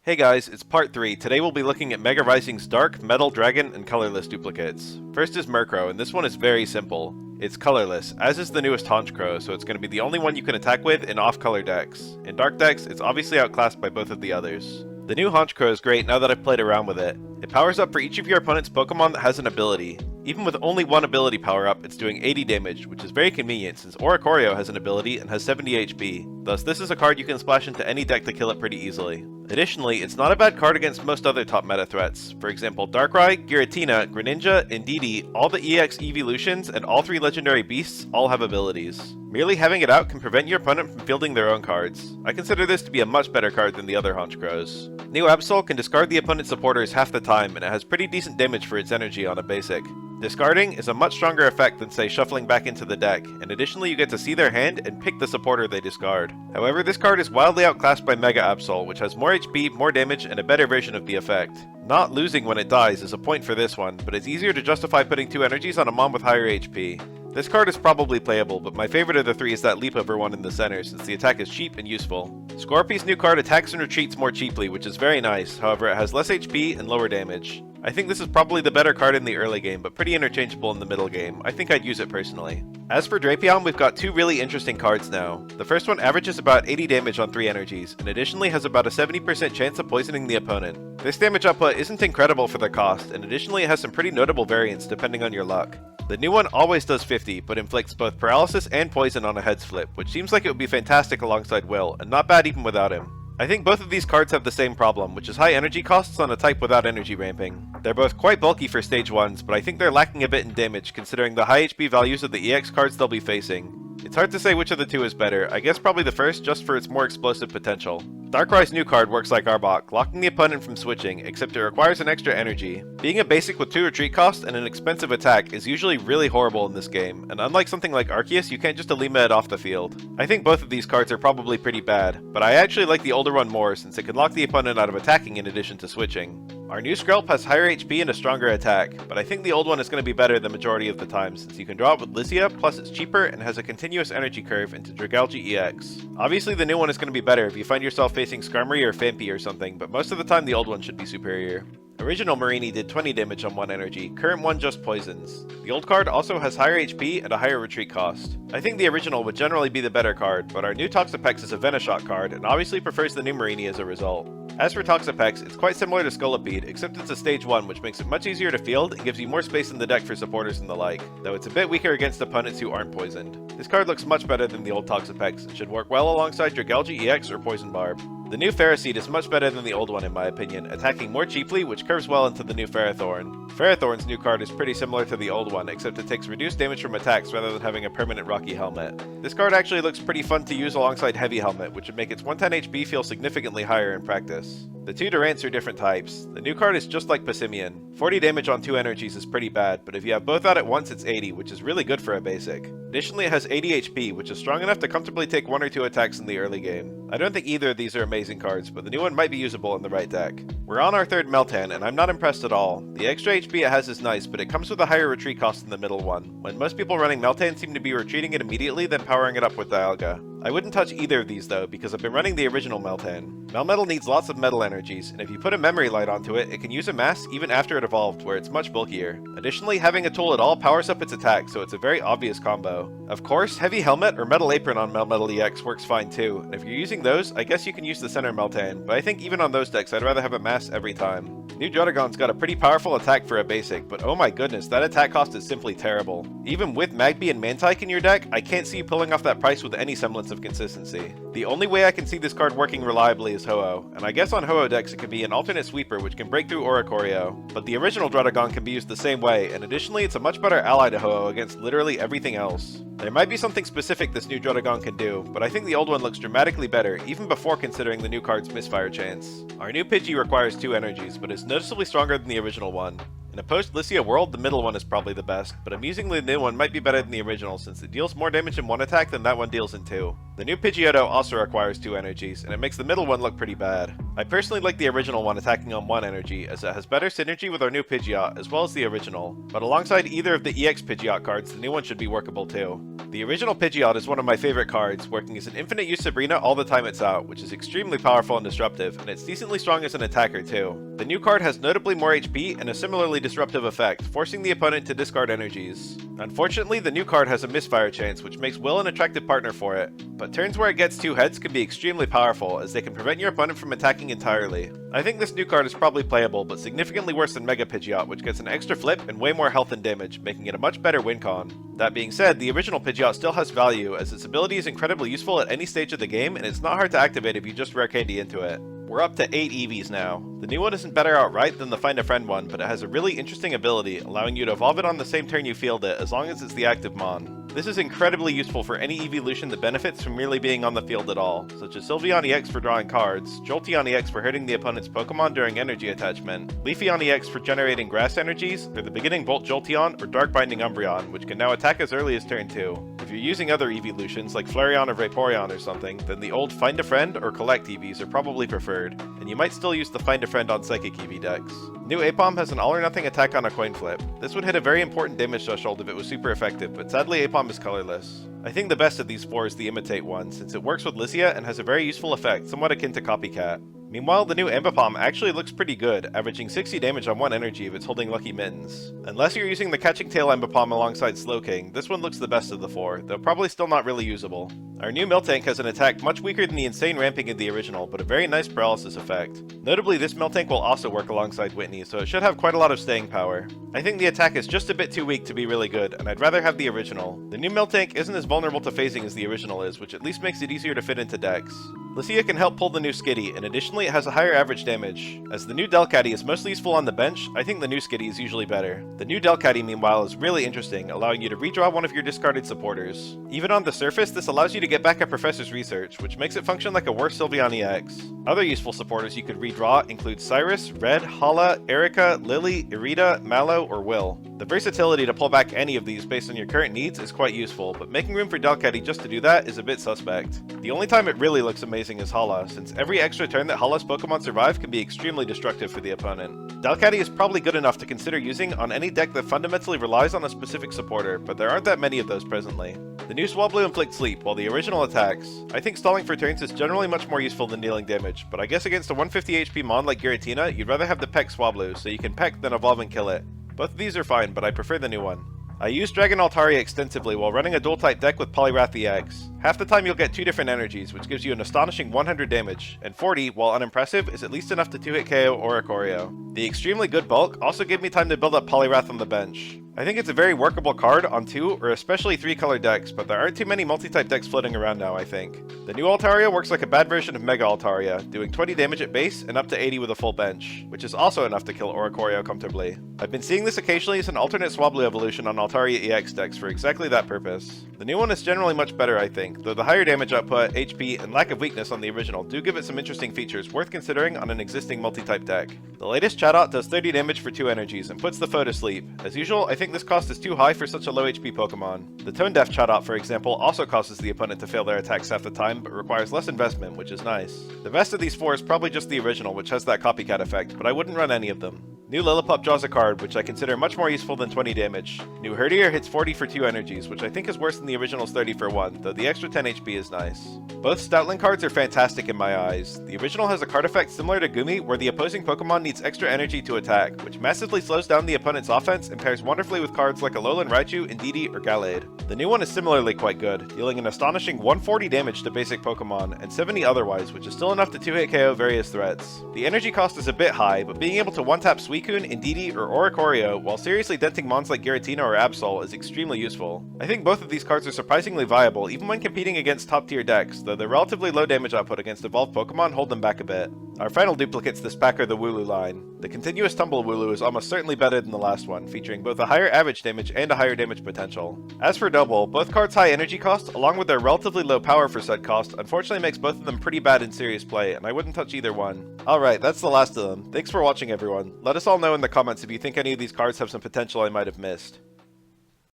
Hey guys, it's part 3. Today we'll be looking at Mega Rising's Dark, Metal, Dragon, and Colorless duplicates. First is Murkrow, and this one is very simple. It's colorless, as is the newest Honchkrow, so it's going to be the only one you can attack with in off-color decks. In dark decks, it's obviously outclassed by both of the others. The new Honchkrow is great now that I've played around with it. It powers up for each of your opponent's Pokemon that has an ability. Even with only one ability power up, it's doing 80 damage, which is very convenient since Oricorio has an ability and has 70 HP. Thus, this is a card you can splash into any deck to kill it pretty easily. Additionally, it's not a bad card against most other top meta threats. For example, Darkrai, Giratina, Greninja, Indeedee, all the EX evolutions, and all 3 legendary beasts all have abilities. Merely having it out can prevent your opponent from fielding their own cards. I consider this to be a much better card than the other Honchkrows. New Absol can discard the opponent's supporters half the time, and it has pretty decent damage for its energy on a basic. Discarding is a much stronger effect than, say, shuffling back into the deck, and additionally you get to see their hand and pick the supporter they discard. However, this card is wildly outclassed by Mega Absol, which has more HP, more damage, and a better version of the effect. Not losing when it dies is a point for this one, but it's easier to justify putting 2 energies on a mom with higher HP. This card is probably playable, but my favorite of the 3 is that leap over one in the center, since the attack is cheap and useful. Scorpy's new card attacks and retreats more cheaply, which is very nice, however it has less HP and lower damage. I think this is probably the better card in the early game, but pretty interchangeable in the middle game. I think I'd use it personally. As for Drapion, we've got 2 really interesting cards now. The first one averages about 80 damage on 3 energies, and additionally has about a 70% chance of poisoning the opponent. This damage output isn't incredible for the cost, and additionally it has some pretty notable variants depending on your luck. The new one always does 50, but inflicts both paralysis and poison on a heads flip, which seems like it would be fantastic alongside Will, and not bad even without him. I think both of these cards have the same problem, which is high energy costs on a type without energy ramping. They're both quite bulky for stage 1s, but I think they're lacking a bit in damage considering the high HP values of the EX cards they'll be facing. It's hard to say which of the 2 is better, I guess probably the first just for its more explosive potential. Darkrai's new card works like Arbok, locking the opponent from switching, except it requires an extra energy. Being a basic with 2 retreat cost and an expensive attack is usually really horrible in this game, and unlike something like Arceus, you can't just Alima it off the field. I think both of these cards are probably pretty bad, but I actually like the older one more since it can lock the opponent out of attacking in addition to switching. Our new Skrelp has higher HP and a stronger attack, but I think the old one is going to be better the majority of the time since you can draw it with Lysia, plus it's cheaper and has a continuous energy curve into Dragalge EX. Obviously the new one is going to be better if you find yourself facing Skarmory or Phanpy or something, but most of the time the old one should be superior. Original Marini did 20 damage on 1 energy, current one just poisons. The old card also has higher HP and a higher retreat cost. I think the original would generally be the better card, but our new Toxapex is a Venoshock card and obviously prefers the new Marini as a result. As for Toxapex, it's quite similar to Scolipede, except it's a stage 1 which makes it much easier to field and gives you more space in the deck for supporters and the like, though it's a bit weaker against opponents who aren't poisoned. This card looks much better than the old Toxapex and should work well alongside Dragalge EX or Poison Barb. The new Ferroseed is much better than the old one in my opinion, attacking more cheaply which curves well into the new Ferrothorn. Ferrothorn's new card is pretty similar to the old one, except it takes reduced damage from attacks rather than having a permanent Rocky Helmet. This card actually looks pretty fun to use alongside Heavy Helmet, which would make its 110 HP feel significantly higher in practice. The 2 Durants are different types. The new card is just like Passimian. 40 damage on 2 energies is pretty bad, but if you have both out at once it's 80, which is really good for a basic. Additionally it has 80 HP, which is strong enough to comfortably take 1 or 2 attacks in the early game. I don't think either of these are amazing cards, but the new one might be usable in the right deck. We're on our 3rd Meltan, and I'm not impressed at all. The extra HP it has is nice, but it comes with a higher retreat cost than the middle one, when most people running Meltan seem to be retreating it immediately then powering it up with Dialga. I wouldn't touch either of these though, because I've been running the original Meltan. Melmetal needs lots of metal energies, and if you put a memory light onto it, it can use a mass even after it evolved, where it's much bulkier. Additionally, having a tool at all powers up its attack, so it's a very obvious combo. Of course, Heavy Helmet or Metal Apron on Melmetal EX works fine too, and if you're using those, I guess you can use the center Meltan, but I think even on those decks I'd rather have a mass every time. New Druddigon's got a pretty powerful attack for a basic, but oh my goodness, that attack cost is simply terrible. Even with Magby and Mantike in your deck, I can't see you pulling off that price with any semblance of consistency. The only way I can see this card working reliably is Ho-Oh, and I guess on Ho-Oh decks it could be an alternate sweeper which can break through Oricorio, but the original Druddigon can be used the same way, and additionally it's a much better ally to Ho-Oh against literally everything else. There might be something specific this new Druddigon can do, but I think the old one looks dramatically better, even before considering the new card's misfire chance. Our new Pidgey requires 2 energies, but is noticeably stronger than the original one. In a post-Lysia world, the middle one is probably the best, but amusingly the new one might be better than the original since it deals more damage in 1 attack than that one deals in 2. The new Pidgeotto also requires 2 energies, and it makes the middle one look pretty bad. I personally like the original one attacking on 1 energy, as it has better synergy with our new Pidgeot, as well as the original, but alongside either of the EX Pidgeot cards, the new one should be workable too. The original Pidgeot is one of my favorite cards, working as an infinite use Sabrina all the time it's out, which is extremely powerful and disruptive, and it's decently strong as an attacker too. The new card has notably more HP and a similarly disruptive effect, forcing the opponent to discard energies. Unfortunately, the new card has a misfire chance, which makes Will an attractive partner for it, but turns where it gets 2 heads can be extremely powerful, as they can prevent your opponent from attacking entirely. I think this new card is probably playable, but significantly worse than Mega Pidgeot, which gets an extra flip and way more health and damage, making it a much better win con. That being said, the original Pidgeot still has value, as its ability is incredibly useful at any stage of the game, and it's not hard to activate if you just rare candy into it. We're up to 8 EVs now. The new one isn't better outright than the Find a Friend one, but it has a really interesting ability, allowing you to evolve it on the same turn you field it, as long as it's the active Mon. This is incredibly useful for any evolution that benefits from merely being on the field at all, such as Sylveon EX for drawing cards, Jolteon EX for hurting the opponent's Pokemon during energy attachment, Leafeon EX for generating grass energies, or the beginning Bolt Jolteon or Dark Binding Umbreon, which can now attack as early as turn 2. If you're using other evolutions like Flareon or Vaporeon or something, then the old Find a Friend or Collect EVs are probably preferred, and you might still use the Find a Friend on Psychic EV decks. New Apom has an all-or-nothing attack on a coin flip. This would hit a very important damage threshold if it was super effective, but sadly Apom is colorless. I think the best of these 4 is the Imitate one, since it works with Lyssia and has a very useful effect, somewhat akin to Copycat. Meanwhile, the new Ambipom actually looks pretty good, averaging 60 damage on 1 energy if it's holding Lucky Mittens. Unless you're using the Catching Tail Ambipom alongside Slowking, this one looks the best of the 4, though probably still not really usable. Our new Miltank has an attack much weaker than the insane ramping of the original, but a very nice paralysis effect. Notably, this Miltank will also work alongside Whitney, so it should have quite a lot of staying power. I think the attack is just a bit too weak to be really good, and I'd rather have the original. The new Miltank isn't as vulnerable to phasing as the original is, which at least makes it easier to fit into decks. Lyssia can help pull the new Skitty, and additionally it has a higher average damage. As the new Delcatty is mostly useful on the bench, I think the new Skitty is usually better. The new Delcatty, meanwhile, is really interesting, allowing you to redraw one of your discarded supporters. Even on the surface, this allows you to get back at Professor's Research, which makes it function like a worse Sylveon EX. Other useful supporters you could redraw include Cyrus, Red, Hala, Erica, Lily, Irida, Mallow, or Will. The versatility to pull back any of these based on your current needs is quite useful, but making room for Delcatty just to do that is a bit suspect. The only time it really looks amazing is Hala, since every extra turn that Hala's Pokemon survive can be extremely destructive for the opponent. Delcatty is probably good enough to consider using on any deck that fundamentally relies on a specific supporter, but there aren't that many of those presently. The new Swablu inflicts sleep, while the original attacks. I think stalling for turns is generally much more useful than dealing damage, but I guess against a 150 HP Mon like Giratina, you'd rather have the Peck Swablu, so you can peck then evolve and kill it. Both of these are fine, but I prefer the new one. I use Dragon Altaria extensively while running a dual-type deck with Poliwrath EX. Half the time you'll get 2 different energies, which gives you an astonishing 100 damage, and 40, while unimpressive, is at least enough to 2-hit KO Oricorio. The extremely good bulk also gave me time to build up Poliwrath on the bench. I think it's a very workable card on 2 or especially 3 color decks, but there aren't too many multi-type decks floating around now, I think. The new Altaria works like a bad version of Mega Altaria, doing 20 damage at base and up to 80 with a full bench, which is also enough to kill Oricorio comfortably. I've been seeing this occasionally as an alternate Swablu evolution on Altaria EX decks for exactly that purpose. The new one is generally much better, I think, though the higher damage output, HP, and lack of weakness on the original do give it some interesting features worth considering on an existing multi-type deck. The latest Chatot does 30 damage for 2 energies and puts the foe to sleep. As usual, I think this cost is too high for such a low HP Pokemon. The Tone Deaf Chatot, for example, also causes the opponent to fail their attacks half the time, but requires less investment, which is nice. The best of these 4 is probably just the original, which has that copycat effect, but I wouldn't run any of them. New Lillipup draws a card, which I consider much more useful than 20 damage. New Herdier hits 40 for 2 energies, which I think is worse than the original's 30 for 1, though the extra 10 HP is nice. Both Stoutland cards are fantastic in my eyes. The original has a card effect similar to Gumi, where the opposing Pokemon needs extra energy to attack, which massively slows down the opponent's offense and pairs wonderfully with cards like Alolan Raichu, Indeedee, or Gallade. The new one is similarly quite good, dealing an astonishing 140 damage to basic Pokemon, and 70 otherwise, which is still enough to 2-hit KO various threats. The energy cost is a bit high, but being able to one-tap Suicune, Indeedee, or Oricorio while seriously denting mons like Giratina or Absol is extremely useful. I think both of these cards are surprisingly viable even when competing against top-tier decks, though their relatively low damage output against evolved Pokemon hold them back a bit. Our final duplicates this pack are the Wooloo line. The continuous tumble Wooloo is almost certainly better than the last one, featuring both a higher average damage and a higher damage potential. As for Double, both cards' high energy cost, along with their relatively low power for said cost, unfortunately makes both of them pretty bad in serious play, and I wouldn't touch either one. Alright, that's the last of them. Thanks for watching everyone. Let us all know in the comments if you think any of these cards have some potential I might have missed.